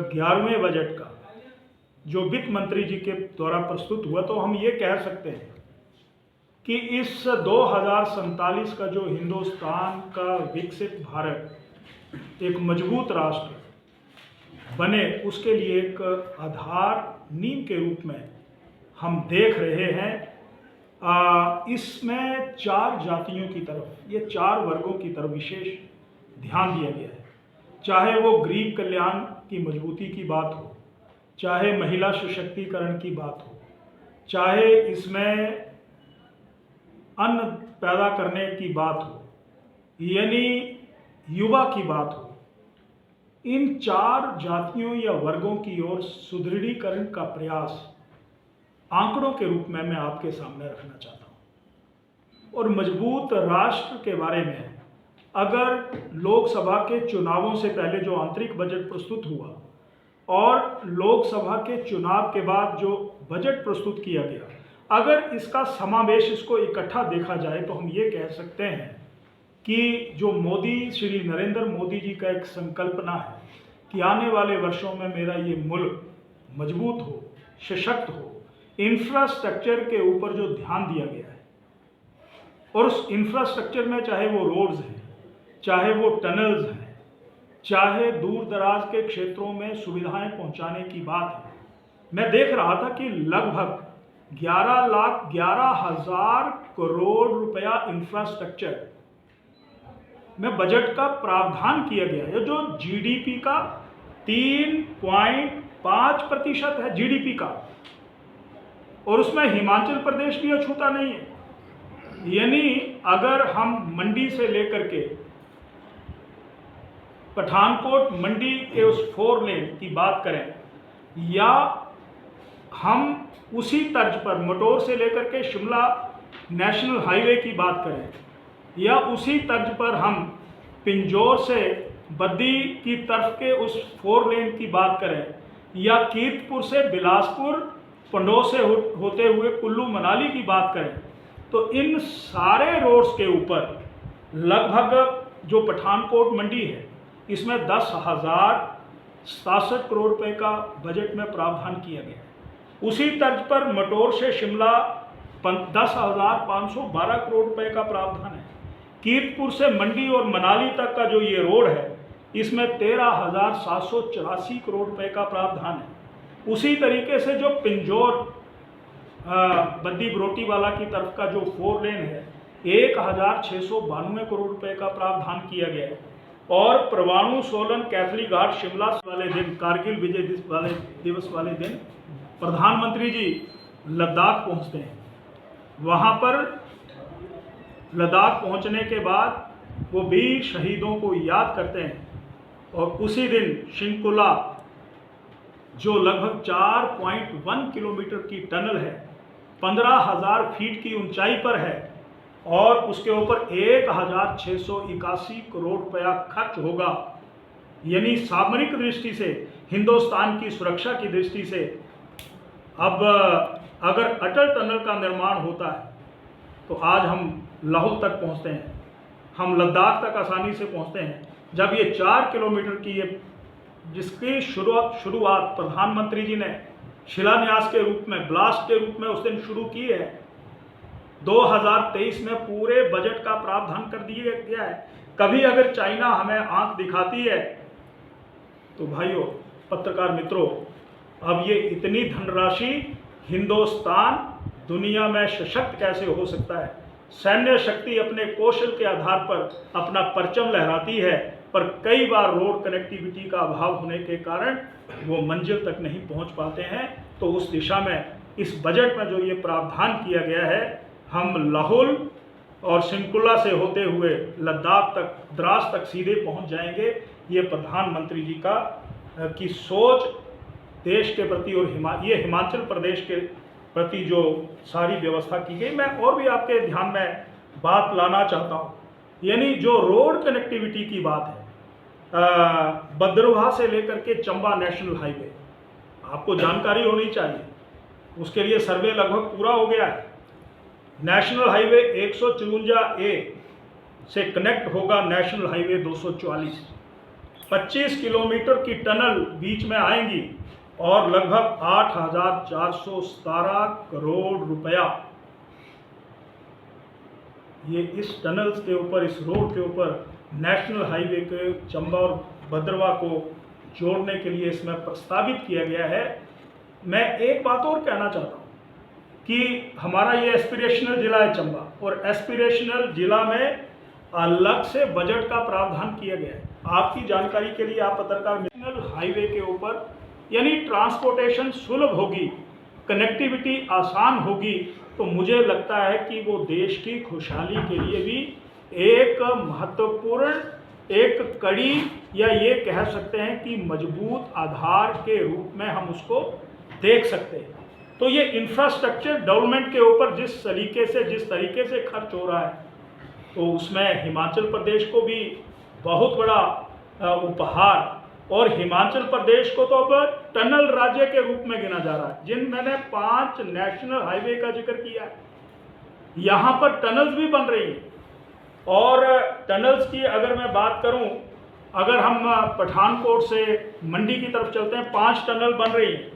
11वें budget का जो वित्त मंत्री जी के द्वारा प्रस्तुत हुआ, तो हम ये कह सकते हैं कि इस 2047 का जो हिंदुस्तान का विकसित भारत एक मजबूत राष्ट्र बने, उसके लिए एक आधार नींव के रूप में हम देख रहे हैं। इसमें 4 जातियों की तरफ, ये 4 वर्गों की तरफ विशेष ध्यान दिया गया है। चाहे वो गरीब कल्याण की मजबूती की बात हो, चाहे महिला सशक्तिकरण की बात हो, चाहे इसमें अन्न पैदा करने की बात हो, यानी युवा की बात हो, इन 4 जातियों या वर्गों की ओर सुदृढ़ीकरण का प्रयास आंकड़ों के रूप में मैं आपके सामने रखना चाहता हूं। और मजबूत राष्ट्र के बारे में अगर लोकसभा के चुनावों से पहले जो आंतरिक बजट प्रस्तुत हुआ और लोकसभा के चुनाव के बाद जो बजट प्रस्तुत किया गया, अगर इसका समावेश, इसको इकट्ठा देखा जाए, तो हम ये कह सकते हैं कि जो श्री नरेंद्र मोदी जी का एक संकल्पना है कि आने वाले वर्षों में मेरा ये मुल्क मजबूत हो, सशक्त हो, इंफ्रास्ट्रक्चर के ऊपर जो ध्यान दिया गया है, और उस इंफ्रास्ट्रक्चर में चाहे वो रोड्स हैं, चाहे वो टनल्स हैं, चाहे दूर दराज के क्षेत्रों में सुविधाएं पहुंचाने की बात है। मैं देख रहा था कि लगभग 11,11,000 करोड़ रुपया इंफ्रास्ट्रक्चर में बजट का प्रावधान किया गया है, जो जीडीपी का 3.5% है जीडीपी का, और उसमें हिमाचल प्रदेश भी अछूता नहीं है। यानी अगर हम मंडी से लेकर के पठानकोट मंडी के उस 4 लेन की बात करें, या हम उसी तर्ज पर मटोर से लेकर के शिमला नेशनल हाईवे की बात करें, या उसी तर्ज पर हम पिंजौर से बद्दी की तरफ के उस 4 लेन की बात करें, या कीर्तपुर से बिलासपुर पंडोह से होते हुए कुल्लू मनाली की बात करें, तो इन सारे रोड्स के ऊपर लगभग जो पठानकोट मंडी है, इसमें 10,067 करोड़ रुपए का बजट में प्रावधान किया गया है। उसी तर्ज पर मटोर से शिमला 10,512 करोड़ रुपए का प्रावधान है। कीर्तपुर से मंडी और मनाली तक का जो ये रोड है, इसमें 13,784 करोड़ रुपए का प्रावधान है। उसी तरीके से जो पिंजौर बद्दी बरोटीवाला की तरफ का जो 4 लेन है, 1,692 करोड़ रुपए का प्रावधान किया गया है। और परवाणु सोलन कैथली घाट शिमला वाले दिन, कारगिल विजय दिवस वाले दिन प्रधानमंत्री जी लद्दाख पहुंचते हैं। वहां पर लद्दाख पहुंचने के बाद वो वीर शहीदों को याद करते हैं, और उसी दिन शिंकुला जो लगभग 4.1 किलोमीटर की टनल है, 15,000 फीट की ऊंचाई पर है, और उसके ऊपर 1,681 करोड़ रुपया खर्च होगा। यानी सामरिक दृष्टि से, हिंदुस्तान की सुरक्षा की दृष्टि से, अब अगर अटल टनल का निर्माण होता है तो आज हम लाहौल तक पहुंचते हैं, हम लद्दाख तक आसानी से पहुंचते हैं। जब ये 4 किलोमीटर की ये जिसकी शुरुआत प्रधानमंत्री जी ने शिलान्यास के रूप में, ब्लास्ट के रूप में उस दिन शुरू की है, 2023 में पूरे बजट का प्रावधान कर दिया गया है। कभी अगर चाइना हमें आंख दिखाती है तो भाइयों, पत्रकार मित्रों, अब ये इतनी धनराशि, हिंदुस्तान दुनिया में सशक्त कैसे हो सकता है? सैन्य शक्ति अपने कौशल के आधार पर अपना परचम लहराती है, पर कई बार रोड कनेक्टिविटी का अभाव होने के कारण वो मंजिल तक नहीं पहुंच पाते हैं। तो उस दिशा में इस बजट में जो ये प्रावधान किया गया है, हम लाहौल और शिंकुला से होते हुए लद्दाख तक, द्रास तक सीधे पहुंच जाएंगे। ये प्रधानमंत्री जी की सोच देश के प्रति, और ये हिमाचल प्रदेश के प्रति जो सारी व्यवस्था की गई, मैं और भी आपके ध्यान में बात लाना चाहता हूँ। यानी जो रोड कनेक्टिविटी की बात है, भद्रवाह से लेकर के चंबा नेशनल हाईवे, आपको जानकारी होनी चाहिए, उसके लिए सर्वे लगभग पूरा हो गया है। नेशनल हाईवे 154A से कनेक्ट होगा नेशनल हाईवे 244, 25 किलोमीटर की टनल बीच में आएंगी और लगभग 8,417 करोड़ रुपया ये इस टनल्स के ऊपर, इस रोड के ऊपर, नेशनल हाईवे के चंबा और भद्रवा को जोड़ने के लिए इसमें प्रस्तावित किया गया है। मैं एक बात और कहना चाहता हूँ कि हमारा ये एस्पिरेशनल जिला है चंबा, और एस्पिरेशनल जिला में अलग से बजट का प्रावधान किया गया है। आपकी जानकारी के लिए, आप पत्रकार, नेशनल हाईवे के ऊपर यानी ट्रांसपोर्टेशन सुलभ होगी, कनेक्टिविटी आसान होगी, तो मुझे लगता है कि वो देश की खुशहाली के लिए भी एक महत्वपूर्ण एक कड़ी, या ये कह सकते हैं कि मजबूत आधार के रूप में हम उसको देख सकते हैं। तो ये इंफ्रास्ट्रक्चर डेवलपमेंट के ऊपर जिस तरीके से खर्च हो रहा है, तो उसमें हिमाचल प्रदेश को भी बहुत बड़ा उपहार, और हिमाचल प्रदेश को तो अब टनल राज्य के रूप में गिना जा रहा है। मैंने 5 नेशनल हाईवे का जिक्र किया है, यहाँ पर टनल्स भी बन रही हैं। और टनल्स की अगर मैं बात करूं, अगर हम पठानकोट से मंडी की तरफ चलते हैं, 5 टनल बन रही हैं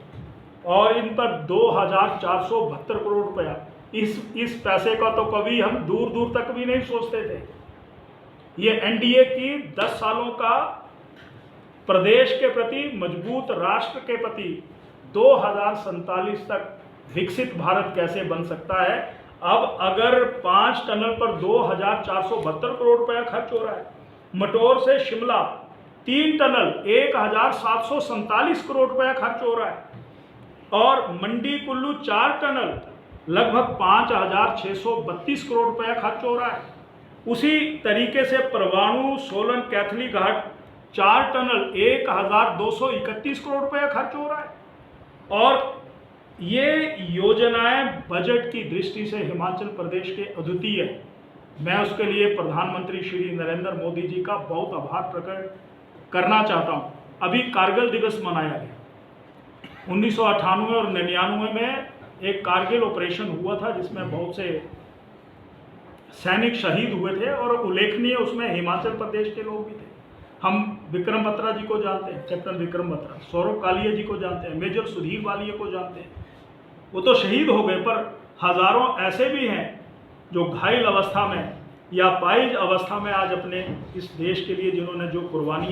और इन पर 2,472 करोड़ रुपया। इस पैसे का तो कभी हम दूर दूर तक भी नहीं सोचते थे। ये एनडीए की 10 सालों का प्रदेश के प्रति, मजबूत राष्ट्र के प्रति 2047 तक विकसित भारत कैसे बन सकता है। अब अगर 5 टनल पर 2,472 करोड़ रुपया खर्च हो रहा है, मटोर से शिमला 3 टनल 1,747 करोड़ रुपया खर्च हो रहा है, और मंडी कुल्लू 4 टनल लगभग 5,632 करोड़ रुपया खर्च हो रहा है। उसी तरीके से परवाणु, सोलन, कैथली घाट 4 टनल 1,231 करोड़ रुपया खर्च हो रहा है। और ये योजनाएं बजट की दृष्टि से हिमाचल प्रदेश के अद्वितीय है। मैं उसके लिए प्रधानमंत्री श्री नरेंद्र मोदी जी का बहुत आभार प्रकट करना चाहता हूँ। अभी कारगिल दिवस मनाया गया। 1998 और 99 में एक कारगिल ऑपरेशन हुआ था जिसमें बहुत से सैनिक शहीद हुए थे, और उल्लेखनीय उसमें हिमाचल प्रदेश के लोग भी थे। हम विक्रम बत्रा जी को जानते हैं, कैप्टन विक्रम बत्रा, सौरभ कालिया जी को जानते हैं, मेजर सुधीर वालिया को जानते हैं। वो तो शहीद हो गए, पर हजारों ऐसे भी हैं जो घायल अवस्था में या पाइज अवस्था में आज अपने इस देश के लिए जिन्होंने जो कुर्बानियाँ